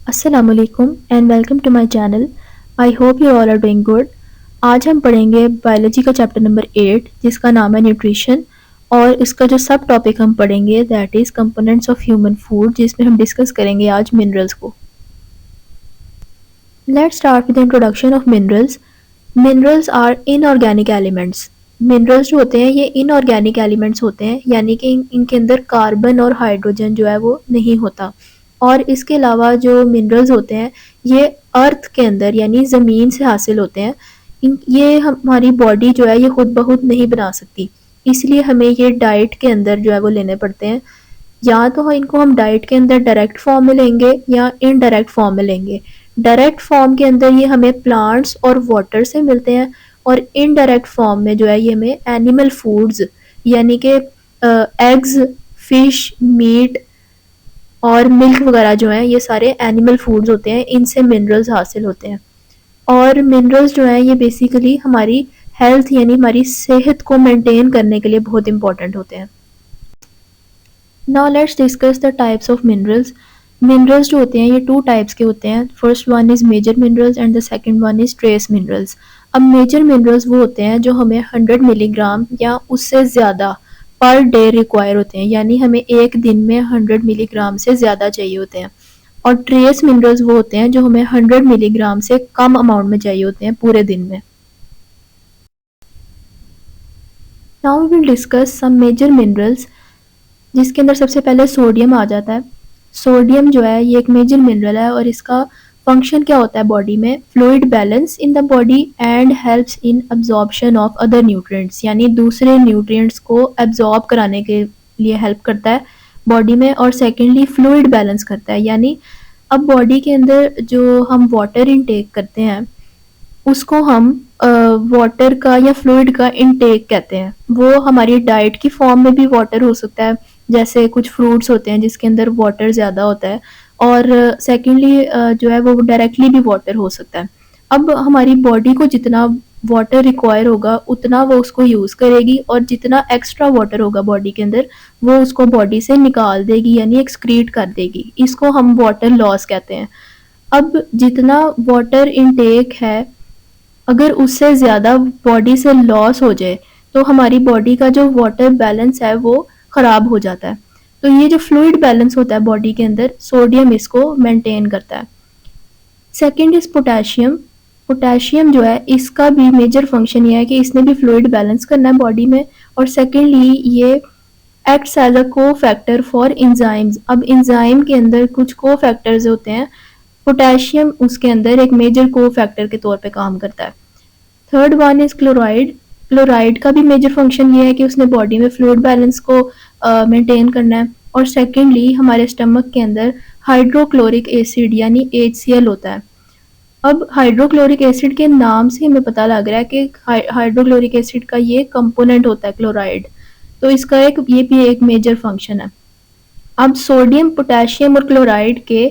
Assalamualaikum and welcome to my channel. I hope you all are doing good. आज हम पढ़ेंगे biology का chapter number 8 जिसका नाम है न्यूट्रिशन और इसका जो सब टॉपिक हम पढ़ेंगे that is components of human food जिसमें हम डिस्कस करेंगे आज मिनरल्स को. Let's start with introduction of minerals. Minerals are inorganic elements. Minerals जो होते हैं ये इनऑर्गेनिक एलिमेंट्स होते हैं यानी कि इनके अंदर कार्बन और हाइड्रोजन जो है वो नहीं होता. और इसके अलावा जो मिनरल्स होते हैं ये अर्थ के अंदर यानी ज़मीन से हासिल होते हैं. ये हमारी बॉडी जो है ये खुद ब खुद नहीं बना सकती, इसलिए हमें ये डाइट के अंदर जो है वो लेने पड़ते हैं. या तो इनको हम डाइट के अंदर डायरेक्ट फॉर्म में लेंगे या इनडायरेक्ट फॉर्म में लेंगे. डायरेक्ट फॉर्म के अंदर ये हमें प्लांट्स और वाटर से मिलते हैं और इनडायरेक्ट फॉर्म में जो है ये हमें एनिमल फूड्स यानी कि एग्स, फिश, मीट और मिल्क वगैरह जो हैं ये सारे एनिमल फूड्स होते हैं, इनसे मिनरल्स हासिल होते हैं. और मिनरल्स जो हैं ये बेसिकली हमारी हेल्थ यानी हमारी सेहत को मेंटेन करने के लिए बहुत इंपॉर्टेंट होते हैं. Now let's discuss the types of minerals. Minerals जो होते हैं ये टू टाइप्स के होते हैं. First one is major minerals and the second one is trace minerals. अब मेजर मिनरल्स वो होते हैं जो हमें 100 मिलीग्राम या उससे ज़्यादा पर डे रिक्वायर होते हैं यानी हमें एक दिन में 100 मिलीग्राम से ज़्यादा चाहिए होते हैं. और ट्रेस मिनरल्स वो होते हैं जो हमें 100 मिलीग्राम से कम अमाउंट में चाहिए होते हैं पूरे दिन में. Now we will discuss some major minerals जिसके अंदर सबसे पहले सोडियम आ जाता है. सोडियम जो है ये एक मेजर मिनरल है और इसका फंक्शन क्या होता है बॉडी में, fluid balance in the body and helps in absorption of other nutrients यानी दूसरे न्यूट्रिएंट्स को एब्जॉर्ब कराने के लिए हेल्प करता है बॉडी में. और सेकेंडली फ्लूइड बैलेंस करता है यानी अब बॉडी के अंदर जो हम वाटर इनटेक करते हैं उसको हम वाटर का या फ्लूइड का इनटेक कहते हैं. वो हमारी डाइट की फॉर्म में भी वाटर हो सकता है, जैसे कुछ फ्रूट्स होते हैं जिसके अंदर वाटर ज़्यादा होता है. और सेकेंडली जो है वो डायरेक्टली भी वाटर हो सकता है. अब हमारी बॉडी को जितना वाटर रिक्वायर होगा उतना वो उसको यूज़ करेगी और जितना एक्स्ट्रा वाटर होगा बॉडी के अंदर वो उसको बॉडी से निकाल देगी यानी एक्सक्रीट कर देगी. इसको हम वाटर लॉस कहते हैं. अब जितना वाटर इनटेक है अगर उससे ज़्यादा बॉडी से लॉस हो जाए तो हमारी बॉडी का जो वाटर बैलेंस है वो ख़राब हो जाता है. तो ये जो फ्लूइड बैलेंस होता है बॉडी के अंदर सोडियम इसको मेंटेन करता है. Second is potassium. पोटेशियम जो है इसका भी मेजर फंक्शन ये है कि इसने भी फ्लूइड बैलेंस करना है बॉडी में. और सेकेंडली ये एक्ट्स एज अ को फैक्टर फॉर इंजाइम्स. अब इंजाइम के अंदर कुछ को फैक्टर्स होते हैं, पोटेशियम उसके अंदर एक मेजर को फैक्टर के तौर पे काम करता है. Third one is chloride. Chloride का भी मेजर फंक्शन ये है कि उसने बॉडी में फ्लूइड बैलेंस को मेंटेन करना है. और सेकेंडली हमारे स्टमक के अंदर हाइड्रोक्लोरिक एसिड यानी HCl होता है. अब हाइड्रोक्लोरिक एसिड के नाम से हमें पता लग रहा है कि हाइड्रोक्लोरिक एसिड का ये कंपोनेंट होता है क्लोराइड, तो इसका ये भी एक मेजर फंक्शन है. अब सोडियम, पोटेशियम और क्लोराइड के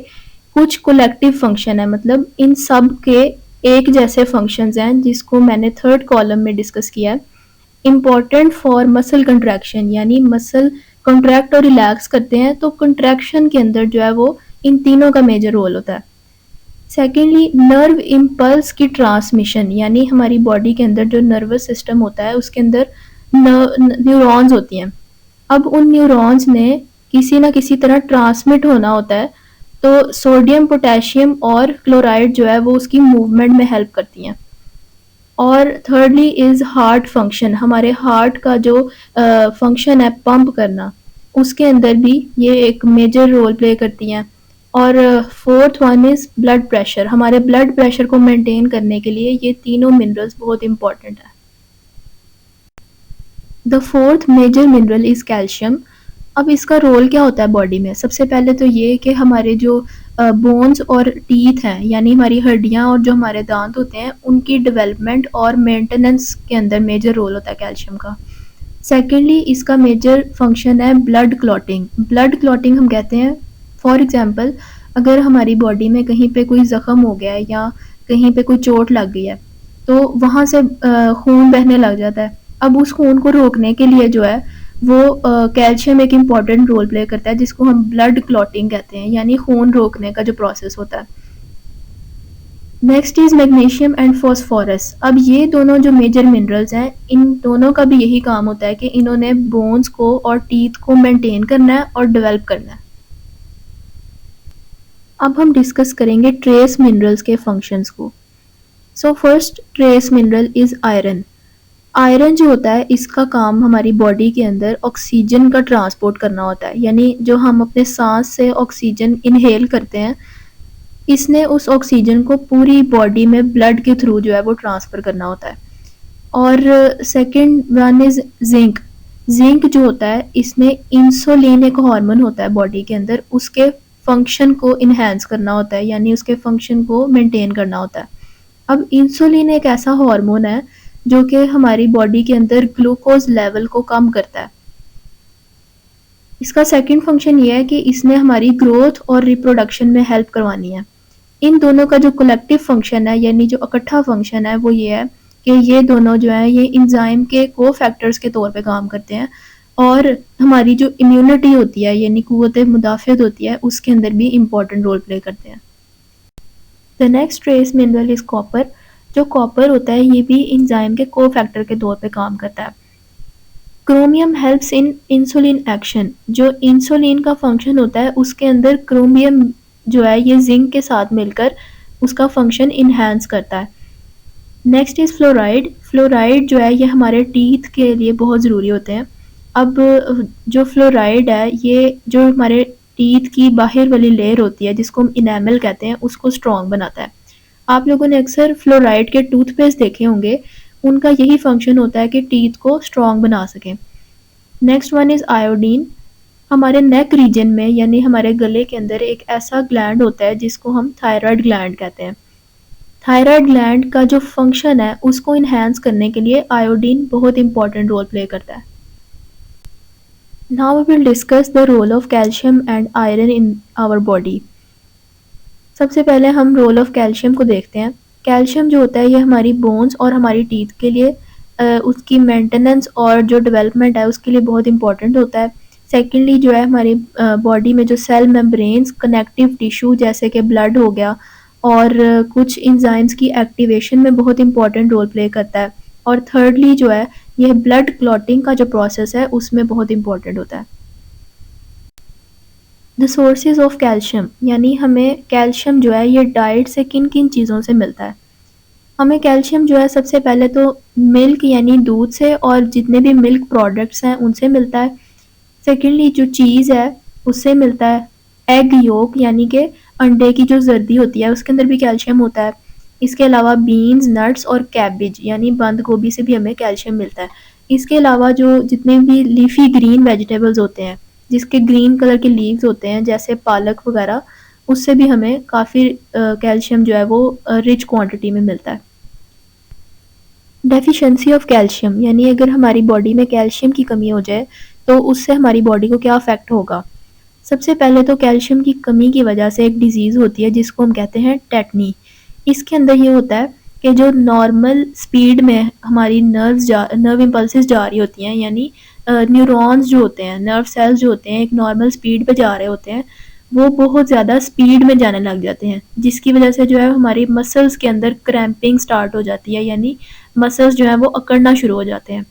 कुछ कोलेक्टिव फंक्शन है, मतलब इन सब के एक जैसे फंक्शंस हैं जिसको मैंने थर्ड कॉलम में डिस्कस किया है. इम्पॉर्टेंट फॉर मसल कंट्रैक्शन यानी मसल कंट्रैक्ट और रिलैक्स करते हैं, तो कंट्रैक्शन के अंदर जो है वो इन तीनों का मेजर रोल होता है. सेकेंडली नर्व इम्पल्स की ट्रांसमिशन यानी हमारी बॉडी के अंदर जो नर्वस सिस्टम होता है उसके अंदर न्यूरॉन्स होती हैं. अब उन न्यूरॉन्स ने किसी ना किसी तरह ट्रांसमिट होना होता है, तो सोडियम, पोटेशियम और क्लोराइड जो है वो उसकी मूवमेंट में हेल्प करती हैं. और थर्डली इज़ हार्ट फंक्शन. हमारे हार्ट का जो फंक्शन है पंप करना उसके अंदर भी ये एक मेजर रोल प्ले करती हैं. और fourth one is blood pressure. हमारे ब्लड प्रेशर को मेंटेन करने के लिए ये तीनों मिनरल्स बहुत इंपॉर्टेंट है. The fourth major mineral is calcium. अब इसका रोल क्या होता है बॉडी में, सबसे पहले तो ये कि हमारे जो बोन्स और टीथ हैं यानी हमारी हड्डियां और जो हमारे दांत होते हैं उनकी डेवलपमेंट और मेंटेनेंस के अंदर मेजर रोल होता है कैल्शियम का. सेकेंडली इसका मेजर फंक्शन है ब्लड क्लॉटिंग. ब्लड क्लॉटिंग हम कहते हैं फॉर एग्जांपल अगर हमारी बॉडी में कहीं पे कोई ज़ख़म हो गया है या कहीं पे कोई चोट लग गई है तो वहाँ से खून बहने लग जाता है. अब उस खून को रोकने के लिए जो है वो कैल्शियम एक इम्पॉर्टेंट रोल प्ले करता है जिसको हम ब्लड क्लॉटिंग कहते हैं, यानी खून रोकने का जो प्रोसेस होता है। Next is magnesium and phosphorus. अब ये दोनों जो मेजर मिनरल्स हैं, इन दोनों का भी यही काम होता है कि इन्होंने बोन्स को और टीथ को मेंटेन करना है और डेवलप करना है। अब हम डिस्कस करेंगे ट्रेस मिनरल्स के फंक्शंस को। So first trace mineral is iron. Iron जो होता है, इसका काम हमारी बॉडी के अंदर ऑक्सीजन का ट्रांसपोर्ट करना होता है, यानी जो हम अपने सांस से ऑक्सीजन इनहेल करते हैं, इसने उस ऑक्सीजन को पूरी बॉडी में ब्लड के थ्रू जो है वो ट्रांसफ़र करना होता है। और second one is zinc. Zinc जो होता है, इसमें इंसुलिन एक हार्मोन होता है बॉडी के अंदर, उसके फंक्शन को इन्हेंस करना होता है, यानी उसके फंक्शन को मेंटेन करना होता है। अब इंसुलिन एक ऐसा हार्मोन है जो कि हमारी बॉडी के अंदर ग्लूकोज लेवल को कम करता है। इसका सेकंड फंक्शन ये है कि इसने हमारी ग्रोथ और रिप्रोडक्शन में हेल्प करवानी है। इन दोनों का जो कलेक्टिव फंक्शन है, यानी जो इकट्ठा फंक्शन है, वो ये है कि ये दोनों जो है ये इंजाइम के को फैक्टर्स के तौर पे काम करते हैं, और हमारी जो इम्यूनिटी होती है, यानी कुव्वत मुदाफ़ियत होती है, उसके अंदर भी इम्पॉर्टेंट रोल प्ले करते हैं। The next trace mineral is copper. जो कॉपर होता है, ये भी इंजाइम के को फैक्टर के तौर पे काम करता है। Chromium helps in insulin action. जो इंसुलिन का फंक्शन होता है, उसके अंदर क्रोमियम जो है ये जिंक के साथ मिलकर उसका फंक्शन इन्हेंस करता है। Next is fluoride. फ्लोराइड जो है ये हमारे टीथ के लिए बहुत ज़रूरी होते हैं। अब जो फ्लोराइड है, ये जो हमारे टीथ की बाहर वाली लेयर होती है जिसको हम इनेमल कहते हैं, उसको स्ट्रॉन्ग बनाता है। आप लोगों ने अक्सर फ्लोराइड के टूथपेस्ट देखे होंगे, उनका यही फंक्शन होता है कि टीथ को स्ट्रॉन्ग बना सकें। Next one is iodine. हमारे नेक रीजन में, यानी हमारे गले के अंदर एक ऐसा ग्लैंड होता है जिसको हम थायराइड ग्लैंड कहते हैं। थायराइड ग्लैंड का जो फंक्शन है, उसको इन्हेंस करने के लिए आयोडीन बहुत इंपॉर्टेंट रोल प्ले करता है। Now we will discuss the role of calcium and iron in our body. सबसे पहले हम रोल ऑफ कैल्शियम को देखते हैं। कैल्शियम जो होता है, ये हमारी बोन्स और हमारी टीथ के लिए उसकी मेंटेनेंस और जो डेवलपमेंट है उसके लिए बहुत इंपॉर्टेंट होता है। सेकेंडली जो है हमारी बॉडी में जो सेल मेम्ब्रेन्स, कनेक्टिव टिश्यू जैसे कि ब्लड हो गया, और कुछ इंजाइम्स की एक्टिवेशन में बहुत इंपॉर्टेंट रोल प्ले करता है। और थर्डली जो है यह ब्लड क्लॉटिंग का जो प्रोसेस है उसमें बहुत इंपॉर्टेंट होता है। द सोर्सेज ऑफ कैल्शियम, यानी हमें कैल्शियम जो है ये डाइट से किन किन चीज़ों से मिलता है। हमें कैल्शियम जो है सबसे पहले तो मिल्क यानी दूध से और जितने भी मिल्क प्रोडक्ट्स हैं उनसे मिलता है। सेकेंडली जो चीज़ है उससे मिलता है। एग योक यानी कि अंडे की जो जर्दी होती है उसके अंदर भी कैल्शियम होता है। इसके अलावा बीन्स, नट्स और कैबेज यानी बंद गोभी से भी हमें कैल्शियम मिलता है। इसके अलावा जो जितने भी लीफी ग्रीन वेजिटेबल्स होते हैं जिसके ग्रीन कलर के लीव्स होते हैं जैसे पालक वगैरह, उससे भी हमें काफ़ी कैल्शियम जो है वो रिच क्वांटिटी में मिलता है। डेफिशिएंसी ऑफ कैल्शियम, यानी अगर हमारी बॉडी में कैल्शियम की कमी हो जाए तो उससे हमारी बॉडी को क्या अफेक्ट होगा। सबसे पहले तो कैल्शियम की कमी की वजह से एक डिजीज़ होती है जिसको हम कहते हैं टेटनी। इसके अंदर ये होता है कि जो नॉर्मल स्पीड में हमारी नर्व इम्पल्सेस जा रही होती हैं, यानी न्यूरॉन्स जो होते हैं, नर्व सेल्स जो होते हैं, एक नॉर्मल स्पीड पे जा रहे होते हैं, वो बहुत ज़्यादा स्पीड में जाने लग जाते हैं, जिसकी वजह से जो है हमारी मसल्स के अंदर क्रैम्पिंग स्टार्ट हो जाती है, यानी मसल्स जो है वो अकड़ना शुरू हो जाते हैं।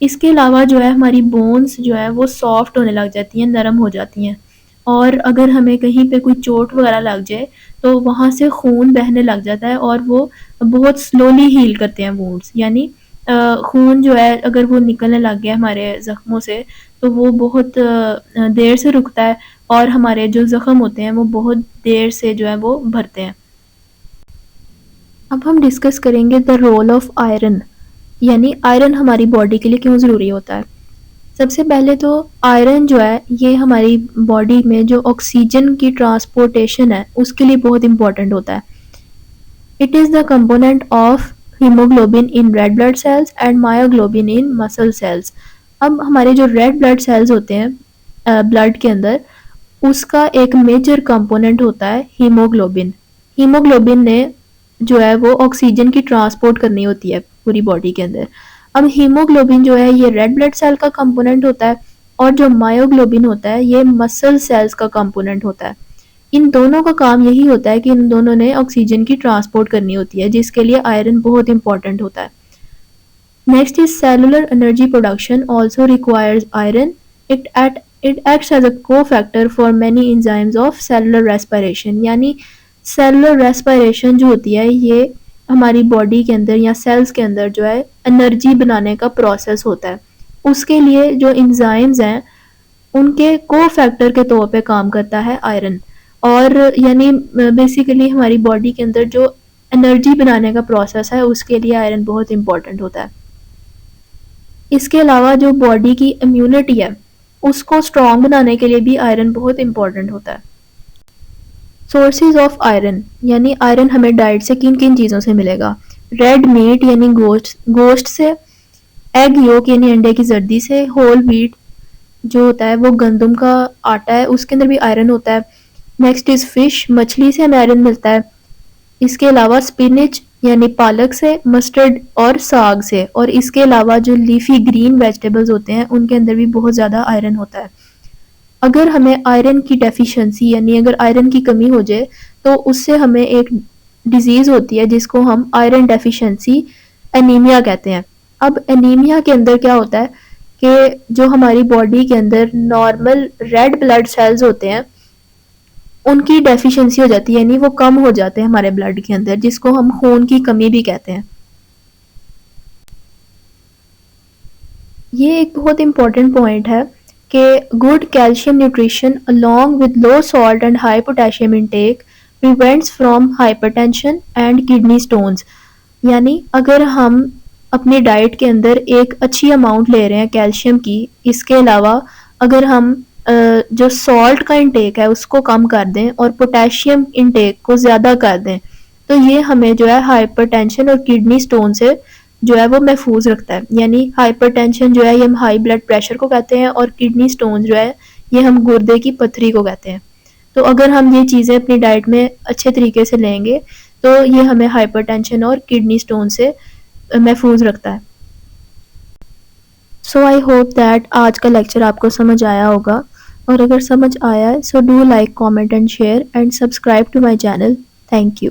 इसके अलावा जो है हमारी बोन्स जो है वो सॉफ्ट होने लग जाती हैं, नरम हो जाती हैं, और अगर हमें कहीं पे कोई चोट वगैरह लग जाए तो वहाँ से खून बहने लग जाता है और वो बहुत स्लोली हील करते हैं वुंड्स, यानी खून जो है अगर वो निकलने लग गया हमारे ज़ख्मों से तो वो बहुत देर से रुकता है, और हमारे जो ज़ख्म होते हैं वो बहुत देर से जो है वो भरते हैं। अब हम डिस्कस करेंगे द रोल ऑफ आयरन, यानी आयरन हमारी बॉडी के लिए क्यों ज़रूरी होता है। सबसे पहले तो आयरन जो है ये हमारी बॉडी में जो ऑक्सीजन की ट्रांसपोर्टेशन है उसके लिए बहुत इंपॉर्टेंट होता है। It is the component of haemoglobin in red blood cells and myoglobin in muscle cells. अब हमारे जो रेड ब्लड सेल्स होते हैं ब्लड के अंदर, उसका एक मेजर कंपोनेंट होता है हीमोग्लोबिन। हीमोग्लोबिन ने जो है वो ऑक्सीजन की ट्रांसपोर्ट करनी होती है पूरी बॉडी के अंदर। अब हीमोग्लोबिन जो है ये रेड ब्लड सेल का कंपोनेंट होता है, और जो मायोग्लोबिन होता है ये मसल सेल्स का कंपोनेंट होता है। इन दोनों का काम यही होता है कि इन दोनों ने ऑक्सीजन की ट्रांसपोर्ट करनी होती है, जिसके लिए आयरन बहुत इंपॉर्टेंट होता है। Next is cellular energy production also requires iron. It acts as a cofactor for many enzymes of cellular respiration. यानी cellular respiration जो होती है ये हमारी बॉडी के अंदर या सेल्स के अंदर जो है एनर्जी बनाने का प्रोसेस होता है। उसके लिए जो इंजाइम्स हैं उनके को फैक्टर के तौर पे काम करता है आयरन। और यानी बेसिकली हमारी बॉडी के अंदर जो एनर्जी बनाने का प्रोसेस है उसके लिए आयरन बहुत इंपॉर्टेंट होता है। इसके अलावा जो बॉडी की इम्यूनिटी है उसको स्ट्रॉन्ग बनाने के लिए भी आयरन बहुत इंपॉर्टेंट होता है। सोर्सेज ऑफ आयरन, यानी आयरन हमें डाइट से किन किन चीज़ों से मिलेगा। रेड मीट यानी गोश्त से, एग योक यानी अंडे की जर्दी से, होल व्हीट जो होता है वो गंदम का आटा है उसके अंदर भी आयरन होता है। नेक्स्ट इज फिश, मछली से हमें आयरन मिलता है। इसके अलावा स्पिनिच यानी पालक से, मस्टर्ड और साग से, और इसके अलावा जो लीफी ग्रीन वेजिटेबल्स होते हैं उनके अंदर भी बहुत ज़्यादा आयरन होता है। अगर हमें आयरन की डेफिशिएंसी यानी अगर आयरन की कमी हो जाए तो उससे हमें एक डिजीज़ होती है जिसको हम आयरन डेफिशिएंसी एनीमिया कहते हैं। अब एनीमिया के अंदर क्या होता है कि जो हमारी बॉडी के अंदर नॉर्मल रेड ब्लड सेल्स होते हैं उनकी डेफिशिएंसी हो जाती है, यानी वो कम हो जाते हैं हमारे ब्लड के अंदर, जिसको हम खून की कमी भी कहते हैं। ये एक बहुत इंपॉर्टेंट पॉइंट है कि good calcium nutrition along with low salt and high potassium intake prevents from hypertension and kidney stones. यानी अगर हम अपनी डाइट के अंदर एक अच्छी अमाउंट ले रहे हैं कैल्शियम की, इसके अलावा अगर हम जो सॉल्ट का इंटेक है उसको कम कर दें और पोटेशियम इंटेक को ज़्यादा कर दें, तो ये हमें जो है हाइपरटेंशन और किडनी स्टोन से जो है वो महफूज रखता है। यानी हाइपरटेंशन जो है ये हम हाई ब्लड प्रेशर को कहते हैं, और किडनी स्टोन जो है ये हम गुर्दे की पथरी को कहते हैं। तो अगर हम ये चीज़ें अपनी डाइट में अच्छे तरीके से लेंगे तो ये हमें हाइपरटेंशन और किडनी स्टोन से महफूज रखता है। सो आई होप दैट आज का लेक्चर आपको समझ आया होगा, और अगर समझ आया है so do like, comment and share and subscribe to my channel. Thank you.